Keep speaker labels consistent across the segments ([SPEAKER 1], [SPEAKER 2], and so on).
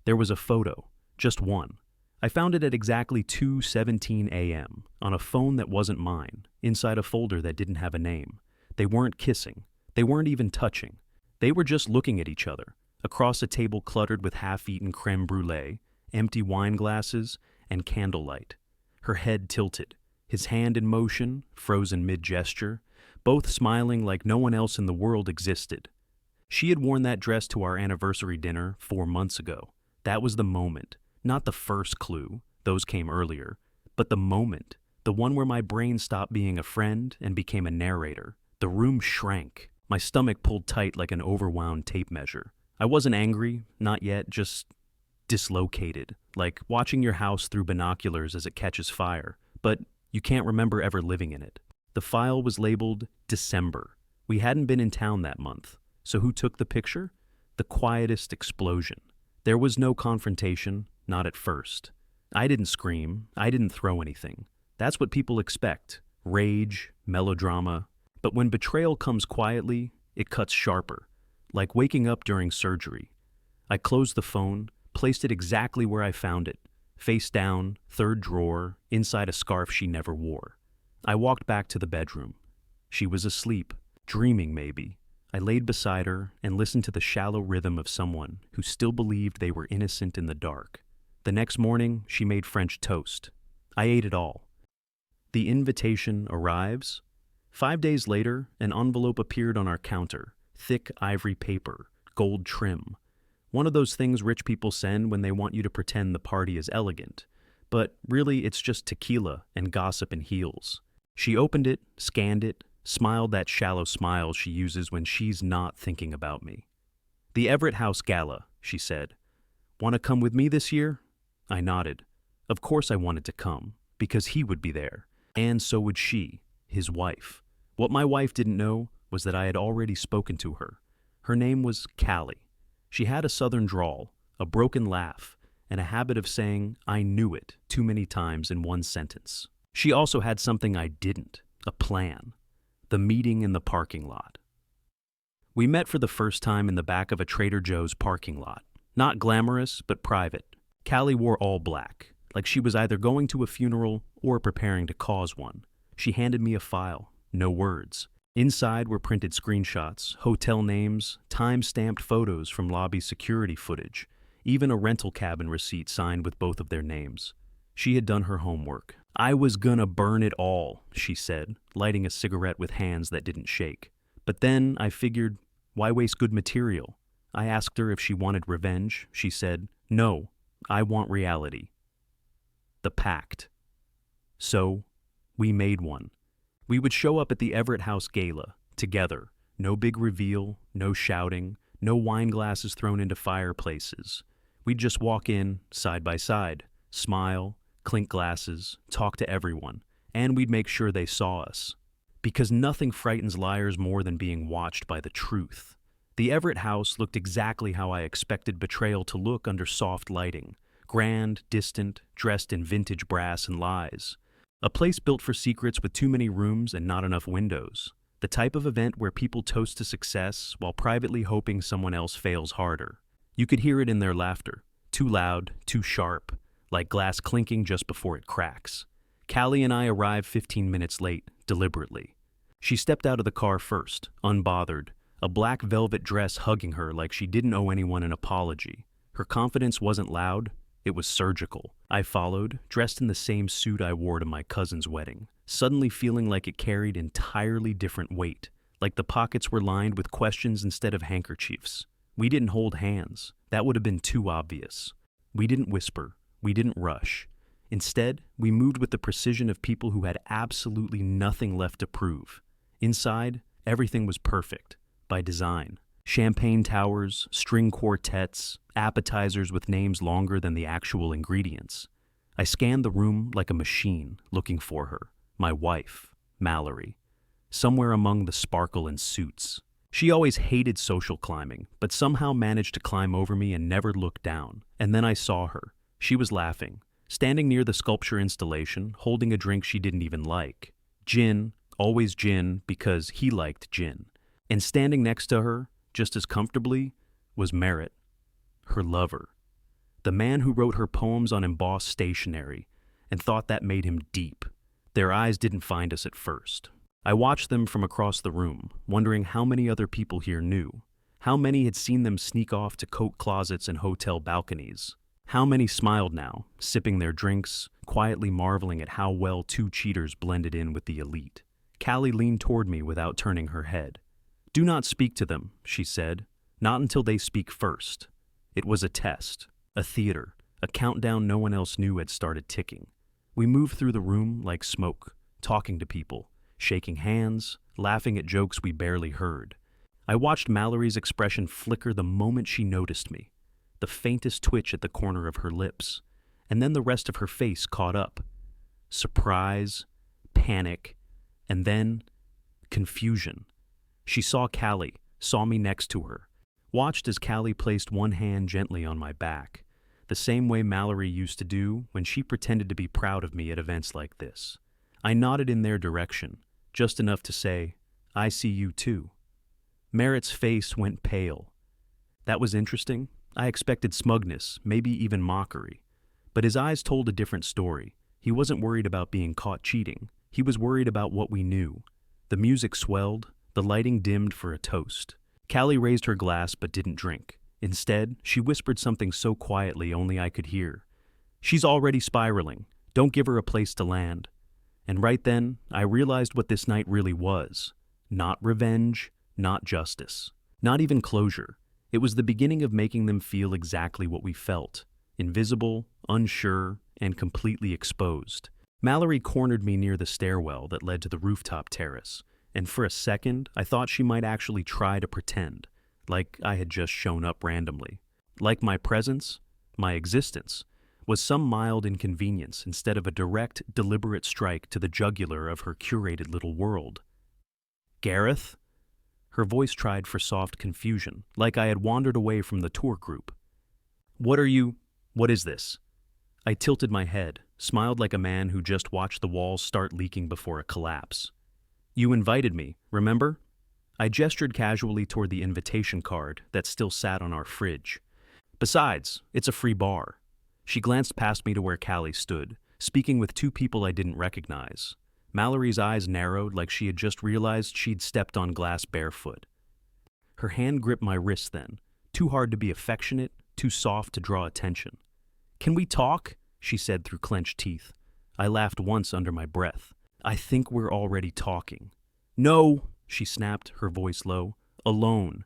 [SPEAKER 1] There was a photo, just one. I found it at exactly 2:17 a.m. on a phone that wasn't mine, inside a folder that didn't have a name. They weren't kissing. They weren't even touching. They were just looking at each other, across a table cluttered with half-eaten creme brulee, empty wine glasses, and candlelight. Her head tilted, his hand in motion, frozen mid-gesture, both smiling like no one else in the world existed. She had worn that dress to our anniversary dinner 4 months ago. That was the moment, not the first clue, those came earlier, but the moment, the one where my brain stopped being a friend and became a narrator. The room shrank. My stomach pulled tight like an overwound tape measure. I wasn't angry, not yet, just dislocated, like watching your house through binoculars as it catches fire, but you can't remember ever living in it. The file was labeled December. We hadn't been in town that month. So who took the picture? The quietest explosion. There was no confrontation, not at first. I didn't scream. I didn't throw anything. That's what people expect. Rage, melodrama. But when betrayal comes quietly, it cuts sharper, like waking up during surgery. I closed the phone, placed it exactly where I found it, face down, third drawer, inside a scarf she never wore. I walked back to the bedroom. She was asleep, dreaming maybe. I laid beside her and listened to the shallow rhythm of someone who still believed they were innocent in the dark. The next morning, she made French toast. I ate it all. The invitation arrives. 5 days later, an envelope appeared on our counter, thick ivory paper, gold trim. One of those things rich people send when they want you to pretend the party is elegant. But really, it's just tequila and gossip and heels. She opened it, scanned it, smiled that shallow smile she uses when she's not thinking about me. "The Everett House Gala," she said. "Want to come with me this year?" I nodded. Of course I wanted to come, because he would be there, and so would she, his wife. What my wife didn't know was that I had already spoken to her. Her name was Callie. She had a southern drawl, a broken laugh, and a habit of saying, "I knew it," too many times in one sentence. She also had something I didn't, a plan. The meeting in the parking lot. We met for the first time in the back of a Trader Joe's parking lot. Not glamorous, but private. Callie wore all black, like she was either going to a funeral or preparing to cause one. She handed me a file, no words. Inside were printed screenshots, hotel names, time-stamped photos from lobby security footage, even a rental cabin receipt signed with both of their names. She had done her homework. "I was gonna burn it all," she said, lighting a cigarette with hands that didn't shake. But then I figured, why waste good material? I asked her if she wanted revenge. She said, "No, I want reality." The pact. So, we made one. We would show up at the Everett House Gala, together. No big reveal, no shouting, no wine glasses thrown into fireplaces. We'd just walk in, side by side, smile, clink glasses, talk to everyone, and we'd make sure they saw us. Because nothing frightens liars more than being watched by the truth. The Everett house looked exactly how I expected betrayal to look under soft lighting. Grand, distant, dressed in vintage brass and lies. A place built for secrets with too many rooms and not enough windows. The type of event where people toast to success while privately hoping someone else fails harder. You could hear it in their laughter. Too loud, too sharp. Like glass clinking just before it cracks. Callie and I arrived 15 minutes late, deliberately. She stepped out of the car first, unbothered, a black velvet dress hugging her like she didn't owe anyone an apology. Her confidence wasn't loud, it was surgical. I followed, dressed in the same suit I wore to my cousin's wedding, suddenly feeling like it carried entirely different weight, like the pockets were lined with questions instead of handkerchiefs. We didn't hold hands. That would have been too obvious. We didn't whisper. We didn't rush. Instead, we moved with the precision of people who had absolutely nothing left to prove. Inside, everything was perfect, by design. Champagne towers, string quartets, appetizers with names longer than the actual ingredients. I scanned the room like a machine, looking for her, my wife, Mallerie, somewhere among the sparkle and suits. She always hated social climbing, but somehow managed to climb over me and never look down. And then I saw her. She was laughing, standing near the sculpture installation, holding a drink she didn't even like. Gin, always gin, because he liked gin. And standing next to her, just as comfortably, was Merritt, her lover. The man who wrote her poems on embossed stationery and thought that made him deep. Their eyes didn't find us at first. I watched them from across the room, wondering how many other people here knew. How many had seen them sneak off to coat closets and hotel balconies? How many smiled now, sipping their drinks, quietly marveling at how well two cheaters blended in with the elite? Callie leaned toward me without turning her head. "Do not speak to them," she said. "Not until they speak first." It was a test, a theater, a countdown no one else knew had started ticking. We moved through the room like smoke, talking to people, shaking hands, laughing at jokes we barely heard. I watched Mallory's expression flicker the moment she noticed me, the faintest twitch at the corner of her lips, and then the rest of her face caught up. Surprise, panic, and then confusion. She saw Callie, saw me next to her, watched as Callie placed one hand gently on my back, the same way Mallory used to do when she pretended to be proud of me at events like this. I nodded in their direction, just enough to say, "I see you too." Merritt's face went pale. That was interesting. I expected smugness, maybe even mockery. But his eyes told a different story. He wasn't worried about being caught cheating. He was worried about what we knew. The music swelled, the lighting dimmed for a toast. Callie raised her glass but didn't drink. Instead, she whispered something so quietly only I could hear. "She's already spiraling. Don't give her a place to land." And right then, I realized what this night really was. Not revenge, not justice, not even closure. It was the beginning of making them feel exactly what we felt. Invisible, unsure, and completely exposed. Mallory cornered me near the stairwell that led to the rooftop terrace, and for a second, I thought she might actually try to pretend, like I had just shown up randomly. Like my presence, my existence, was some mild inconvenience instead of a direct, deliberate strike to the jugular of her curated little world. "Gareth?" Her voice tried for soft confusion, like I had wandered away from the tour group. What is this?" I tilted my head, smiled like a man who just watched the walls start leaking before a collapse. "You invited me, remember?" I gestured casually toward the invitation card that still sat on our fridge. "Besides, it's a free bar." She glanced past me to where Callie stood, speaking with two people I didn't recognize. Mallory's eyes narrowed like she had just realized she'd stepped on glass barefoot. Her hand gripped my wrist then, too hard to be affectionate, too soft to draw attention. "Can we talk?" she said through clenched teeth. I laughed once under my breath. "I think we're already talking." "No," she snapped, her voice low. "Alone."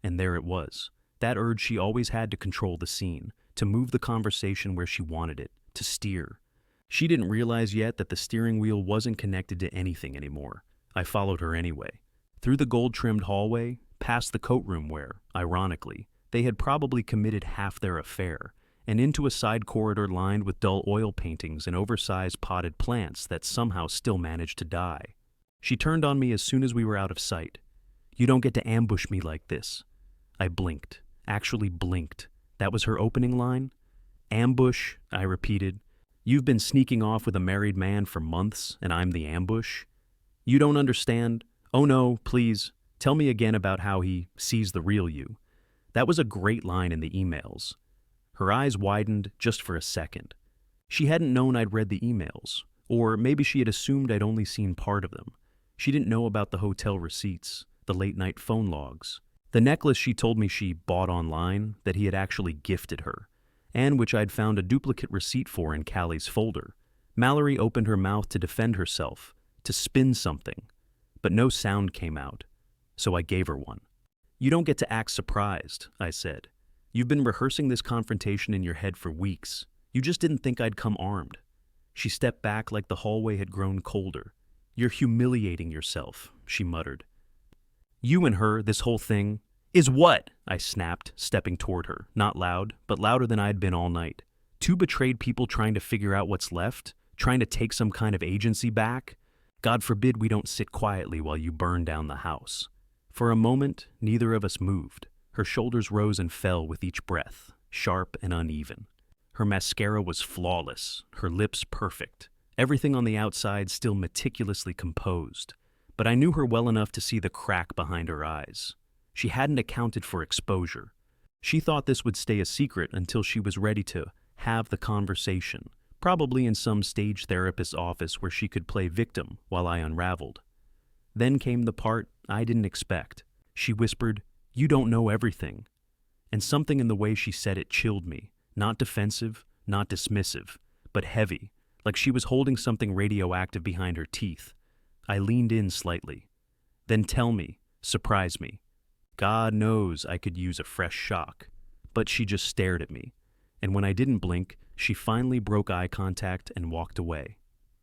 [SPEAKER 1] And there it was, that urge she always had to control the scene, to move the conversation where she wanted it, to steer. She didn't realize yet that the steering wheel wasn't connected to anything anymore. I followed her anyway. Through the gold-trimmed hallway, past the coat room where, ironically, they had probably committed half their affair, and into a side corridor lined with dull oil paintings and oversized potted plants that somehow still managed to die. She turned on me as soon as we were out of sight. "You don't get to ambush me like this." I blinked, actually blinked. That was her opening line? "Ambush," I repeated. "You've been sneaking off with a married man for months, and I'm the ambush? You don't understand? Oh no, please, tell me again about how he sees the real you." That was a great line in the emails. Her eyes widened just for a second. She hadn't known I'd read the emails, or maybe she had assumed I'd only seen part of them. She didn't know about the hotel receipts, the late-night phone logs, the necklace she told me she bought online that he had actually gifted her, and which I'd found a duplicate receipt for in Callie's folder. Mallory opened her mouth to defend herself, to spin something, but no sound came out, so I gave her one. "You don't get to act surprised," I said. "You've been rehearsing this confrontation in your head for weeks. You just didn't think I'd come armed." She stepped back like the hallway had grown colder. "You're humiliating yourself," she muttered. "You and her, this whole thing." "Is what?" I snapped, stepping toward her, not loud, but louder than I'd been all night. "Two betrayed people trying to figure out what's left, trying to take some kind of agency back. God forbid we don't sit quietly while you burn down the house." For a moment, neither of us moved. Her shoulders rose and fell with each breath, sharp and uneven. Her mascara was flawless, her lips perfect, everything on the outside still meticulously composed. But I knew her well enough to see the crack behind her eyes. She hadn't accounted for exposure. She thought this would stay a secret until she was ready to have the conversation, probably in some stage therapist's office where she could play victim while I unraveled. Then came the part I didn't expect. She whispered, "You don't know everything." And something in the way she said it chilled me, not defensive, not dismissive, but heavy, like she was holding something radioactive behind her teeth. I leaned in slightly. "Then tell me, surprise me." God knows I could use a fresh shock, but she just stared at me, and when I didn't blink, she finally broke eye contact and walked away.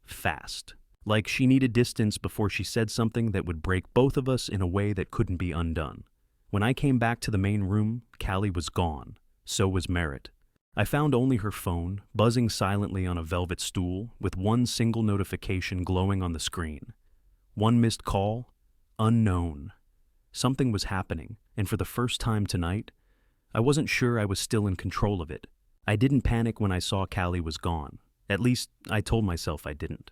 [SPEAKER 1] Fast. Like she needed distance before she said something that would break both of us in a way that couldn't be undone. When I came back to the main room, Callie was gone. So was Merritt. I found only her phone, buzzing silently on a velvet stool, with one single notification glowing on the screen. One missed call, unknown. Something was happening, and for the first time tonight, I wasn't sure I was still in control of it. I didn't panic when I saw Callie was gone. At least, I told myself I didn't.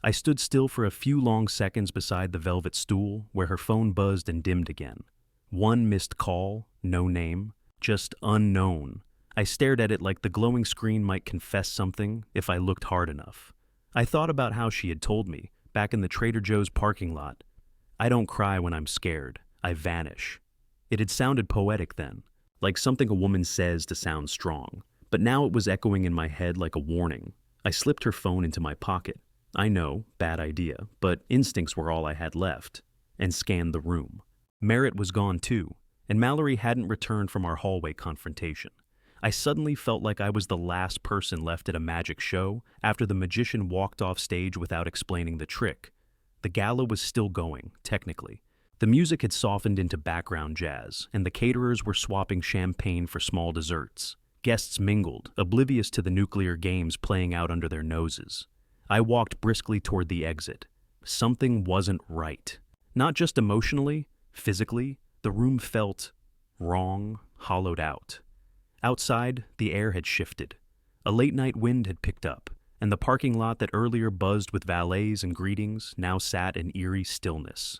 [SPEAKER 1] I stood still for a few long seconds beside the velvet stool, where her phone buzzed and dimmed again. One missed call, no name, just unknown. I stared at it like the glowing screen might confess something if I looked hard enough. I thought about how she had told me, back in the Trader Joe's parking lot, "I don't cry when I'm scared, I vanish." It had sounded poetic then, like something a woman says to sound strong, but now it was echoing in my head like a warning. I slipped her phone into my pocket. I know, bad idea, but instincts were all I had left, and scanned the room. Merritt was gone too, and Mallerie hadn't returned from our hallway confrontation. I suddenly felt like I was the last person left at a magic show after the magician walked off stage without explaining the trick. The gala was still going, technically. The music had softened into background jazz, and the caterers were swapping champagne for small desserts. Guests mingled, oblivious to the nuclear games playing out under their noses. I walked briskly toward the exit. Something wasn't right. Not just emotionally, physically, the room felt wrong, hollowed out. Outside, the air had shifted. A late-night wind had picked up, and the parking lot that earlier buzzed with valets and greetings now sat in eerie stillness.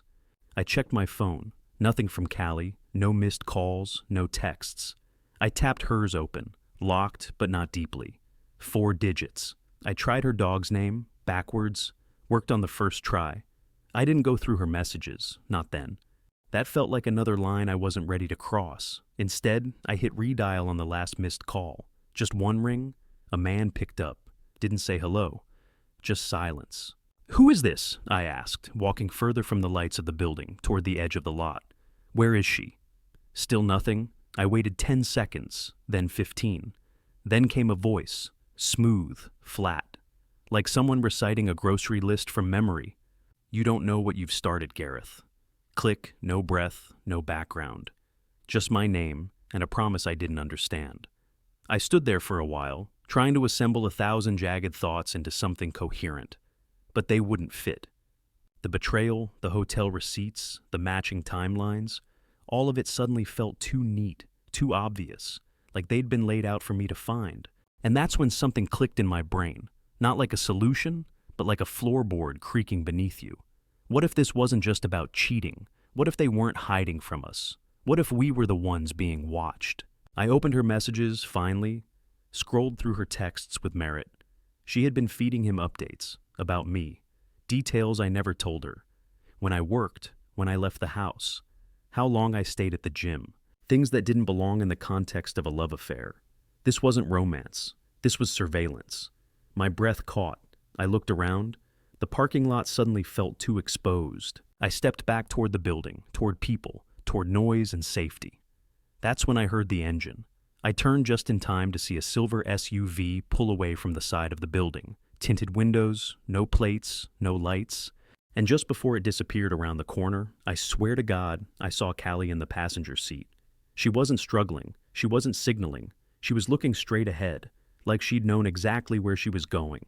[SPEAKER 1] I checked my phone. Nothing from Callie, no missed calls, no texts. I tapped hers open, locked but not deeply. 4 digits. I tried her dog's name, backwards, worked on the first try. I didn't go through her messages, not then. That felt like another line I wasn't ready to cross. Instead, I hit redial on the last missed call. Just one ring, a man picked up, didn't say hello, just silence. "Who is this?" I asked, walking further from the lights of the building, toward the edge of the lot. "Where is she?" Still nothing. I waited 10 seconds, then 15. Then came a voice, smooth, flat, like someone reciting a grocery list from memory. "You don't know what you've started, Gareth." Click, no breath, no background. Just my name, and a promise I didn't understand. I stood there for a while, trying to assemble 1,000 jagged thoughts into something coherent. But they wouldn't fit. The betrayal, the hotel receipts, the matching timelines, all of it suddenly felt too neat, too obvious, like they'd been laid out for me to find. And that's when something clicked in my brain, not like a solution, but like a floorboard creaking beneath you. What if this wasn't just about cheating? What if they weren't hiding from us? What if we were the ones being watched? I opened her messages, finally, scrolled through her texts with Merritt. She had been feeding him updates about me, details I never told her. When I worked, when I left the house, how long I stayed at the gym, things that didn't belong in the context of a love affair. This wasn't romance. This was surveillance. My breath caught. I looked around. The parking lot suddenly felt too exposed. I stepped back toward the building, toward people, toward noise and safety. That's when I heard the engine. I turned just in time to see a silver SUV pull away from the side of the building. Tinted windows, no plates, no lights. And just before it disappeared around the corner, I swear to God, I saw Callie in the passenger seat. She wasn't struggling. She wasn't signaling. She was looking straight ahead, like she'd known exactly where she was going.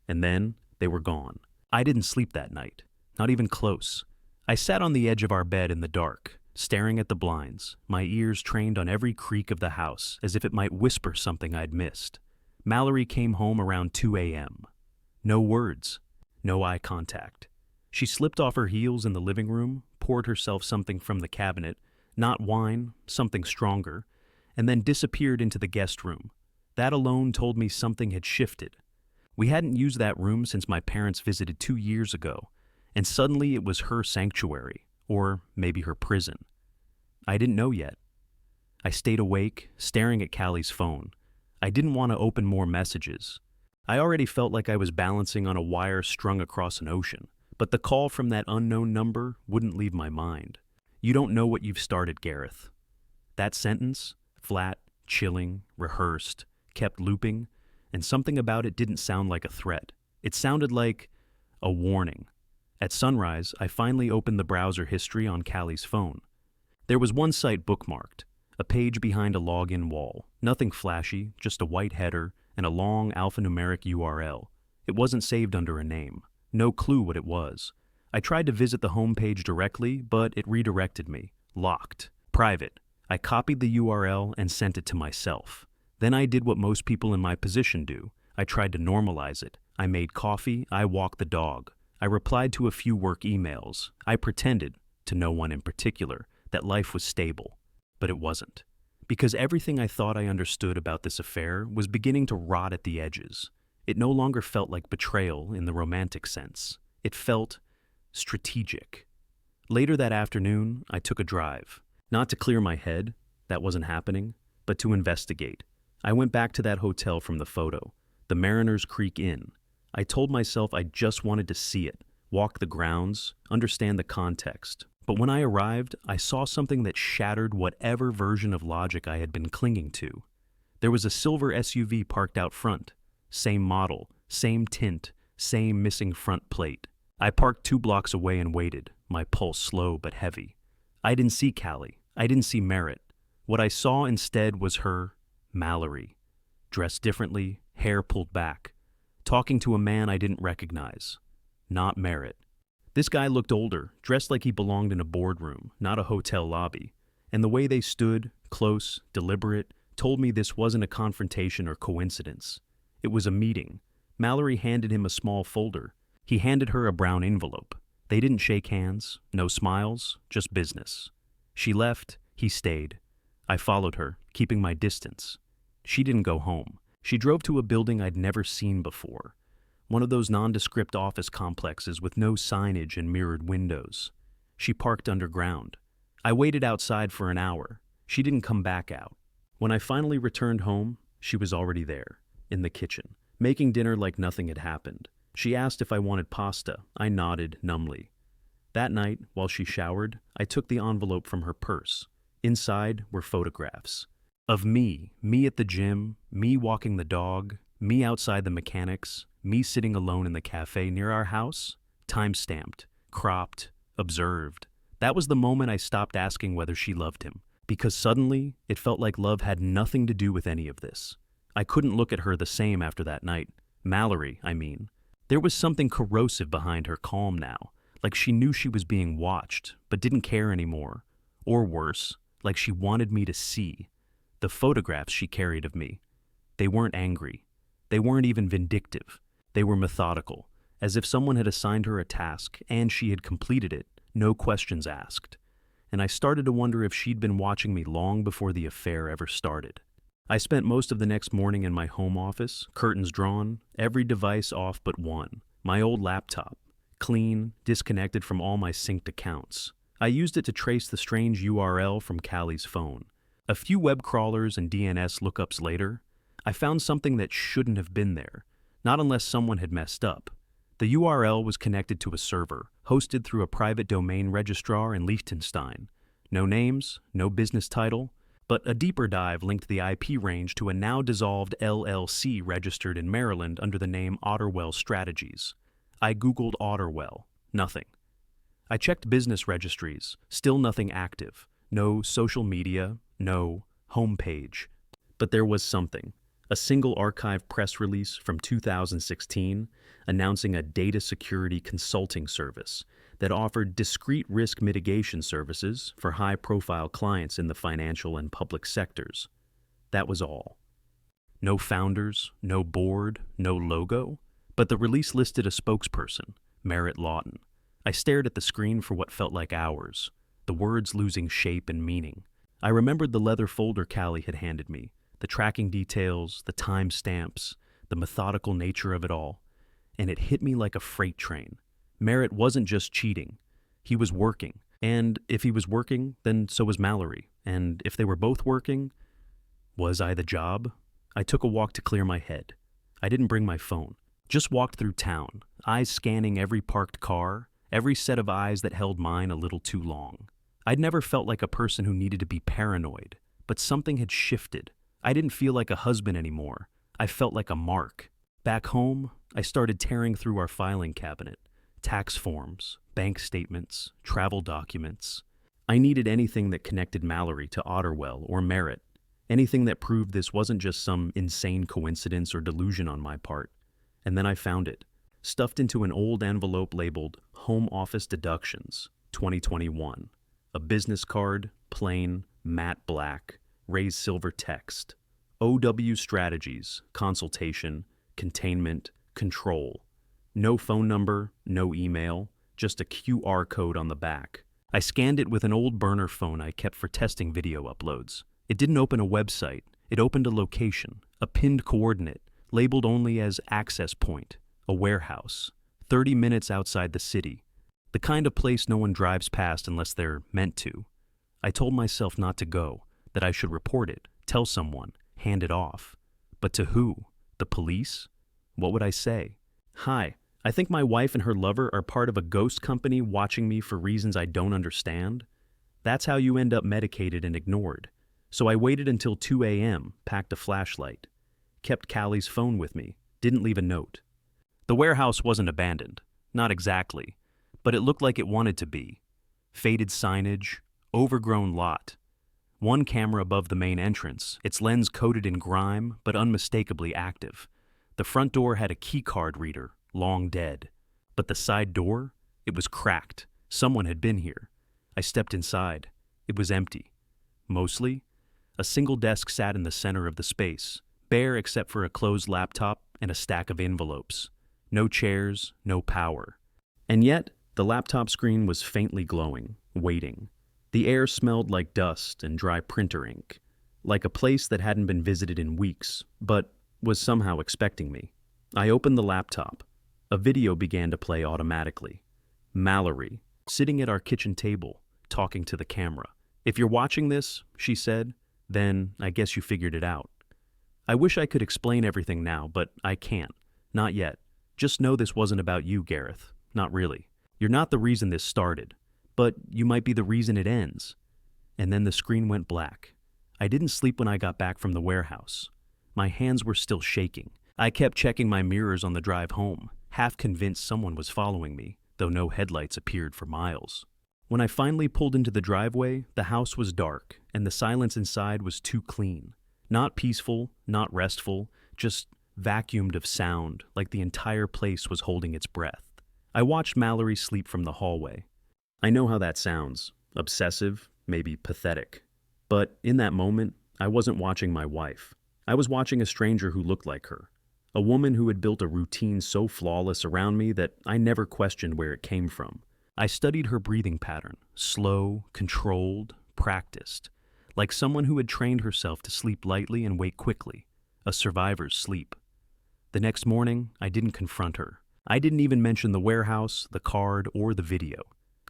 [SPEAKER 1] And then they were gone. I didn't sleep that night, not even close. I sat on the edge of our bed in the dark, staring at the blinds, my ears trained on every creak of the house as if it might whisper something I'd missed. Mallerie came home around 2 a.m. No words, no eye contact. She slipped off her heels in the living room, poured herself something from the cabinet, not wine, something stronger, and then disappeared into the guest room. That alone told me something had shifted. We hadn't used that room since my parents visited 2 years ago, and suddenly it was her sanctuary, or maybe her prison. I didn't know yet. I stayed awake, staring at Callie's phone. I didn't want to open more messages. I already felt like I was balancing on a wire strung across an ocean, but the call from that unknown number wouldn't leave my mind. "You don't know what you've started, Gareth." That sentence, flat, chilling, rehearsed, kept looping, and something about it didn't sound like a threat. It sounded like a warning. At sunrise, I finally opened the browser history on Callie's phone. There was one site bookmarked, a page behind a login wall. Nothing flashy, just a white header and a long alphanumeric URL. It wasn't saved under a name. No clue what it was. I tried to visit the homepage directly, but it redirected me. Locked. Private. I copied the URL and sent it to myself. Then I did what most people in my position do. I tried to normalize it. I made coffee. I walked the dog. I replied to a few work emails. I pretended, to no one in particular, that life was stable. But it wasn't. Because everything I thought I understood about this affair was beginning to rot at the edges. It no longer felt like betrayal in the romantic sense. It felt strategic. Later that afternoon, I took a drive. Not to clear my head, that wasn't happening, but to investigate. I went back to that hotel from the photo, the Mariners Creek Inn. I told myself I just wanted to see it, walk the grounds, understand the context. But when I arrived, I saw something that shattered whatever version of logic I had been clinging to. There was a silver SUV parked out front. Same model, same tint, same missing front plate. I parked 2 blocks away and waited, my pulse slow but heavy. I didn't see Callie. I didn't see Merritt. What I saw instead was her, Mallerie. Dressed differently, hair pulled back. Talking to a man I didn't recognize. Not Merritt. This guy looked older, dressed like he belonged in a boardroom, not a hotel lobby. And the way they stood, close, deliberate, told me this wasn't a confrontation or coincidence. It was a meeting. Mallerie handed him a small folder. He handed her a brown envelope. They didn't shake hands, no smiles, just business. She left, he stayed. I followed her, keeping my distance. She didn't go home. She drove to a building I'd never seen before. One of those nondescript office complexes with no signage and mirrored windows. She parked underground. I waited outside for an hour. She didn't come back out. When I finally returned home, she was already there, in the kitchen, making dinner like nothing had happened. She asked if I wanted pasta. I nodded numbly. That night, while she showered, I took the envelope from her purse. Inside were photographs. Of me at the gym, me walking the dog, me outside the mechanics, me sitting alone in the cafe near our house, time-stamped, cropped, observed. That was the moment I stopped asking whether she loved him, because suddenly it felt like love had nothing to do with any of this. I couldn't look at her the same after that night. Mallerie, I mean. There was something corrosive behind her calm now, like she knew she was being watched, but didn't care anymore. Or worse, like she wanted me to see. The photographs she carried of me. They weren't angry. They weren't even vindictive. They were methodical, as if someone had assigned her a task and she had completed it, no questions asked. And I started to wonder if she'd been watching me long before the affair ever started. I spent most of the next morning in my home office, curtains drawn, every device off but one, my old laptop, clean, disconnected from all my synced accounts. I used it to trace the strange URL from Callie's phone. A few web crawlers and DNS lookups later, I found something that shouldn't have been there, not unless someone had messed up. The URL was connected to a server, hosted through a private domain registrar in Liechtenstein. No names, no business title, but a deeper dive linked the IP range to a now-dissolved LLC registered in Maryland under the name Otterwell Strategies. I Googled Otterwell. Nothing. I checked business registries. Still nothing active. No social media. No homepage. But there was something. A single archived press release from 2016 announcing a data security consulting service that offered discrete risk mitigation services for high-profile clients in the financial and public sectors. That was all. No founders, no board, no logo, but the release listed a spokesperson, Merritt Lawton. I stared at the screen for what felt like hours, the words losing shape and meaning. I remembered the leather folder Callie had handed me, the tracking details, the time stamps, the methodical nature of it all, and it hit me like a freight train. Merritt wasn't just cheating. He was working. And if he was working, then so was Mallorie. And if they were both working, was I the job? I took a walk to clear my head. I didn't bring my phone. Just walked through town, eyes scanning every parked car, every set of eyes that held mine a little too long. I'd never felt like a person who needed to be paranoid, but something had shifted. I didn't feel like a husband anymore. I felt like a mark. Back home, I started tearing through our filing cabinet. Tax forms, bank statements, travel documents. I needed anything that connected Mallorie to Otterwell or Merritt. Anything that proved this wasn't just some insane coincidence or delusion on my part. And then I found it, stuffed into an old envelope labeled Home Office Deductions, 2021. A business card, plain, matte black, raised silver text. OW strategies, consultation, containment, control. No phone number, no email, just a QR code on the back. I scanned it with an old burner phone I kept for testing video uploads. It didn't open a website. It opened a location, a pinned coordinate, labeled only as access point, a warehouse, 30 minutes outside the city. The kind of place no one drives past unless they're meant to. I told myself not to go, that I should report it, tell someone, hand it off. But to who? The police? What would I say? Hi, I think my wife and her lover are part of a ghost company watching me for reasons I don't understand. That's how you end up medicated and ignored. So I waited until 2 a.m., packed a flashlight, kept Callie's phone with me, didn't leave a note. The warehouse wasn't abandoned, not exactly, but it looked like it wanted to be. Faded signage, overgrown lot. One camera above the main entrance, its lens coated in grime but unmistakably active. The front door had a keycard reader, long dead. But the side door? It was cracked. Someone had been here. I stepped inside. It was empty. Mostly, a single desk sat in the center of the space, bare except for a closed laptop and a stack of envelopes. No chairs, no power. And yet, the laptop screen was faintly glowing, waiting. The air smelled like dust and dry printer ink, like a place that hadn't been visited in weeks, but was somehow expecting me. I opened the laptop. A video began to play automatically. Mallorie, sitting at our kitchen table, talking to the camera. "If you're watching this," she said, "then I guess you figured it out." I wish I could explain everything now, but I can't. Not yet. Just know this wasn't about you, Gareth. Not really. You're not the reason this started, but you might be the reason it ends. And then the screen went black. I didn't sleep when I got back from the warehouse. My hands were still shaking. I kept checking my mirrors on the drive home, half convinced someone was following me, though no headlights appeared for miles. When I finally pulled into the driveway, the house was dark, and the silence inside was too clean. Not peaceful, not restful, just vacuumed of sound, like the entire place was holding its breath. I watched Mallorie sleep from the hallway. I know how that sounds. Obsessive, maybe pathetic. But in that moment, I wasn't watching my wife. I was watching a stranger who looked like her. A woman who had built a routine so flawless around me that I never questioned where it came from. I studied her breathing pattern, slow, controlled, practiced, like someone who had trained herself to sleep lightly and wake quickly, a survivor's sleep. The next morning, I didn't confront her. I didn't even mention the warehouse, the card, or the video.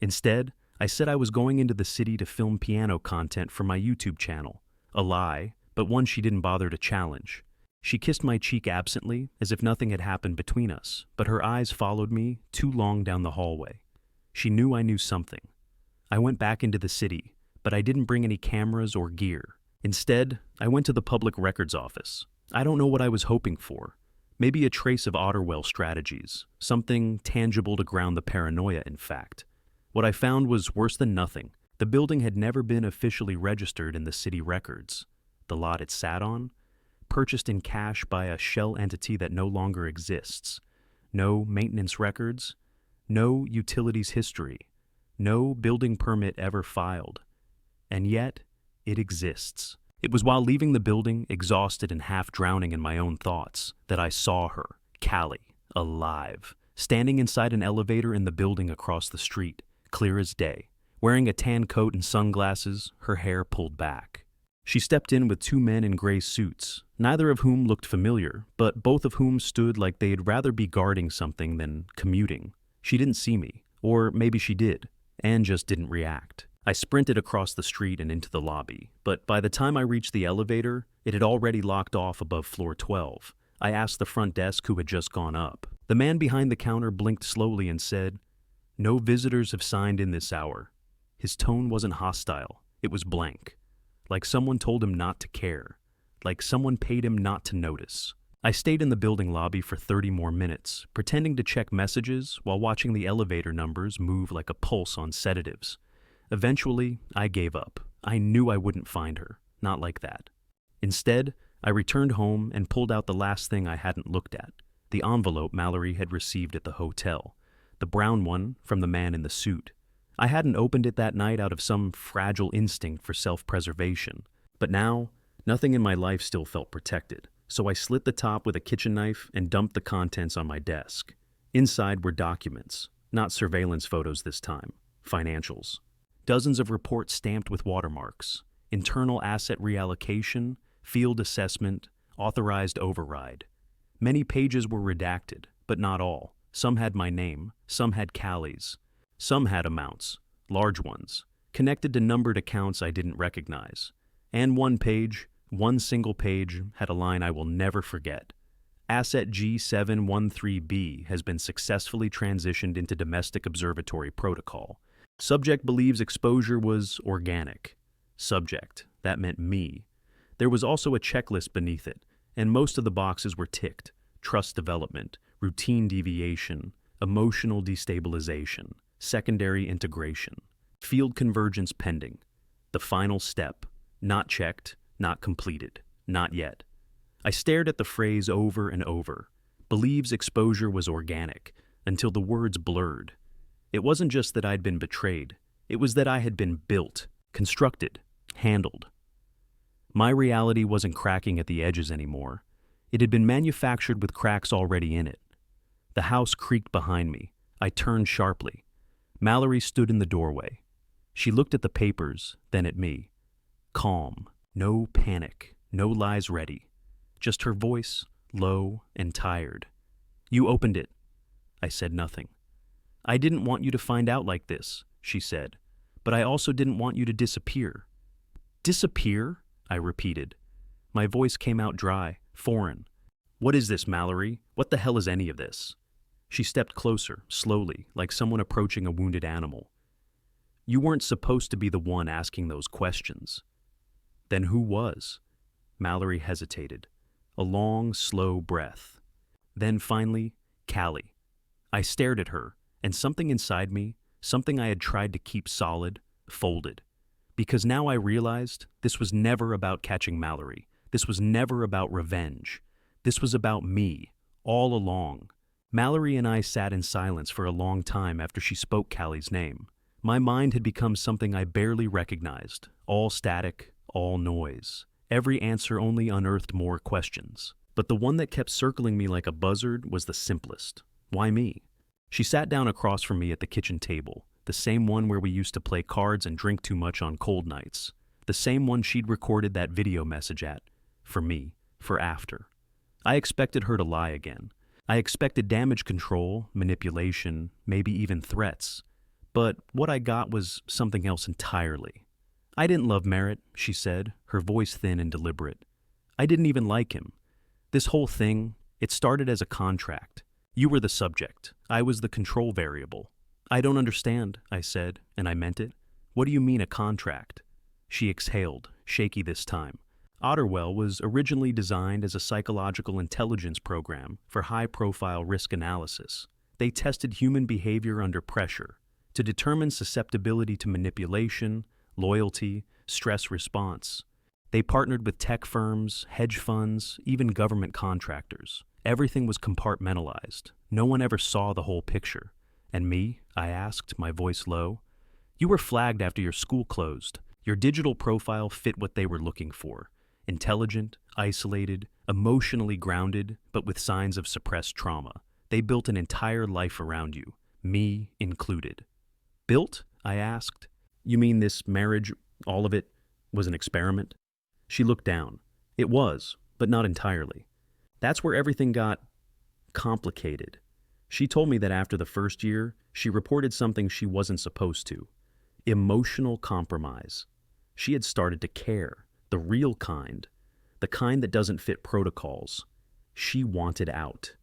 [SPEAKER 1] Instead, I said I was going into the city to film piano content for my YouTube channel. A lie, but one she didn't bother to challenge. She kissed my cheek absently, as if nothing had happened between us, but her eyes followed me too long down the hallway. She knew I knew something. I went back into the city, but I didn't bring any cameras or gear. Instead, I went to the public records office. I don't know what I was hoping for. Maybe a trace of Otterwell strategies, something tangible to ground the paranoia, in fact. What I found was worse than nothing. The building had never been officially registered in the city records. The lot it sat on, purchased in cash by a shell entity that no longer exists. No maintenance records, no utilities history, no building permit ever filed. And yet, it exists. It was while leaving the building, exhausted and half drowning in my own thoughts, that I saw her, Callie, alive, standing inside an elevator in the building across the street, clear as day, wearing a tan coat and sunglasses, her hair pulled back. She stepped in with two men in gray suits, neither of whom looked familiar, but both of whom stood like they'd rather be guarding something than commuting. She didn't see me, or maybe she did, and just didn't react. I sprinted across the street and into the lobby, but by the time I reached the elevator, it had already locked off above floor 12. I asked the front desk who had just gone up. The man behind the counter blinked slowly and said, "No visitors have signed in this hour." His tone wasn't hostile, it was blank. Like someone told him not to care. Like someone paid him not to notice. I stayed in the building lobby for 30 more minutes, pretending to check messages while watching the elevator numbers move like a pulse on sedatives. Eventually, I gave up. I knew I wouldn't find her. Not like that. Instead, I returned home and pulled out the last thing I hadn't looked at, the envelope Mallerie had received at the hotel, the brown one from the man in the suit. I hadn't opened it that night out of some fragile instinct for self-preservation, but now, nothing in my life still felt protected, so I slit the top with a kitchen knife and dumped the contents on my desk. Inside were documents, not surveillance photos this time, financials. Dozens of reports stamped with watermarks, internal asset reallocation, field assessment, authorized override. Many pages were redacted, but not all. Some had my name, some had Callie's. Some had amounts, large ones, connected to numbered accounts I didn't recognize. And one single page, had a line I will never forget. Asset G713B has been successfully transitioned into domestic observatory protocol. Subject believes exposure was organic. Subject, that meant me. There was also a checklist beneath it, and most of the boxes were ticked: trust development, routine deviation, emotional destabilization, secondary integration, field convergence pending. The final step, not checked, not completed, not yet. I stared at the phrase over and over. Believes exposure was organic, until the words blurred. It wasn't just that I'd been betrayed, it was that I had been built, constructed, handled. My reality wasn't cracking at the edges anymore. It had been manufactured with cracks already in it. The house creaked behind me. I turned sharply. Mallerie stood in the doorway. She looked at the papers, then at me. Calm, no panic, no lies ready. Just her voice, low and tired. "You opened it." I said nothing. "I didn't want you to find out like this," she said, "but I also didn't want you to disappear." "Disappear?" I repeated. My voice came out dry, foreign. "What is this, Mallerie? What the hell is any of this?" She stepped closer, slowly, like someone approaching a wounded animal. "You weren't supposed to be the one asking those questions." "Then who was?" Mallerie hesitated. A long, slow breath. Then finally, Callie. I stared at her, and something inside me, something I had tried to keep solid, folded. Because now I realized this was never about catching Mallerie. This was never about revenge. This was about me, all along. Mallerie and I sat in silence for a long time after she spoke Callie's name. My mind had become something I barely recognized, all static, all noise. Every answer only unearthed more questions. But the one that kept circling me like a buzzard was the simplest. Why me? She sat down across from me at the kitchen table, the same one where we used to play cards and drink too much on cold nights. The same one she'd recorded that video message at, for me, for after. I expected her to lie again. I expected damage control, manipulation, maybe even threats. But what I got was something else entirely. "I didn't love Merritt," she said, her voice thin and deliberate. "I didn't even like him. This whole thing, it started as a contract. You were the subject. I was the control variable." "I don't understand," I said, and I meant it. "What do you mean a contract?" She exhaled, shaky this time. Otterwell was originally designed as a psychological intelligence program for high-profile risk analysis. They tested human behavior under pressure to determine susceptibility to manipulation, loyalty, stress response. They partnered with tech firms, hedge funds, even government contractors. Everything was compartmentalized. No one ever saw the whole picture. "And me?" I asked, my voice low. "You were flagged after your school closed. Your digital profile fit what they were looking for. Intelligent, isolated, emotionally grounded, but with signs of suppressed trauma. They built an entire life around you, me included." "Built?" I asked. You mean this marriage, all of it, was an experiment? She looked down. It was, but not entirely. That's where everything got complicated. She told me that after the first year, she reported something she wasn't supposed to. Emotional compromise. She had started to care, the real kind, the kind that doesn't fit protocols. She wanted out.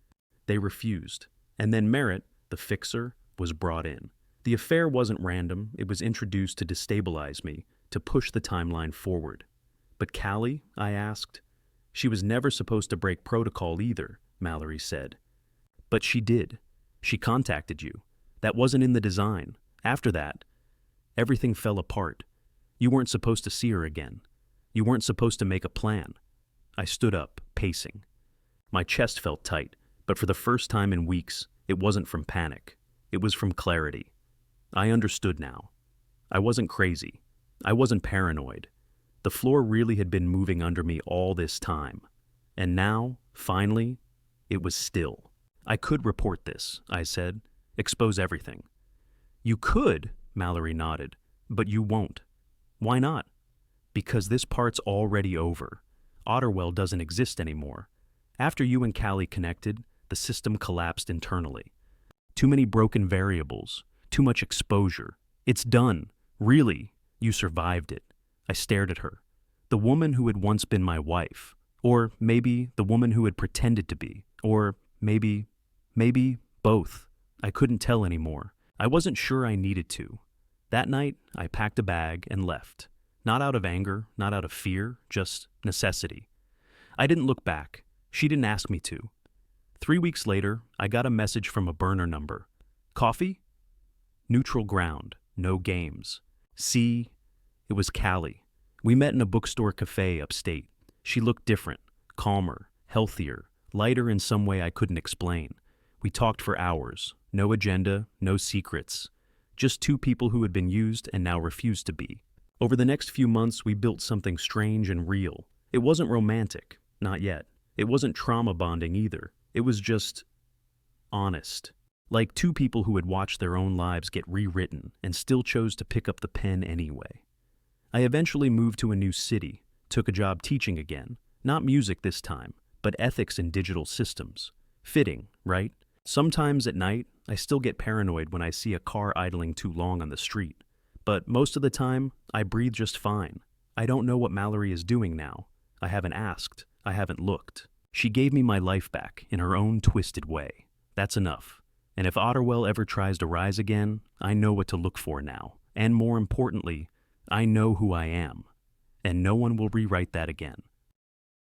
[SPEAKER 1] They refused. And then Merritt, the fixer, was brought in. The affair wasn't random, it was introduced to destabilize me, to push the timeline forward. But Callie, I asked? She was never supposed to break protocol either, Mallerie said. But she did. She contacted you. That wasn't in the design. After that, everything fell apart. You weren't supposed to see her again. You weren't supposed to make a plan. I stood up, pacing. My chest felt tight, but for the first time in weeks, it wasn't from panic. It was from clarity. I understood now. I wasn't crazy. I wasn't paranoid. The floor really had been moving under me all this time. And now, finally, it was still. I could report this, I said. Expose everything. You could, Mallerie nodded, but you won't. Why not? Because this part's already over. Otterwell doesn't exist anymore. After you and Callie connected, the system collapsed internally. Too many broken variables, too much exposure. It's done. Really, you survived it. I stared at her. The woman who had once been my wife. Or maybe the woman who had pretended to be. Or maybe both. I couldn't tell anymore. I wasn't sure I needed to. That night, I packed a bag and left. Not out of anger, not out of fear, just necessity. I didn't look back. She didn't ask me to. 3 weeks later, I got a message from a burner number. Coffee? Neutral ground, no games. See, it was Callie. We met in a bookstore cafe upstate. She looked different, calmer, healthier, lighter in some way I couldn't explain. We talked for hours. No agenda, no secrets. Just two people who had been used and now refused to be. Over the next few months, we built something strange and real. It wasn't romantic, not yet. It wasn't trauma bonding either. It was just honest. Like two people who had watched their own lives get rewritten and still chose to pick up the pen anyway. I eventually moved to a new city, took a job teaching again. Not music this time, but ethics in digital systems. Fitting, right? Sometimes at night, I still get paranoid when I see a car idling too long on the street. But most of the time, I breathe just fine. I don't know what Mallerie is doing now. I haven't asked. I haven't looked. She gave me my life back in her own twisted way. That's enough. And if Otterwell ever tries to rise again, I know what to look for now. And more importantly, I know who I am. And no one will rewrite that again.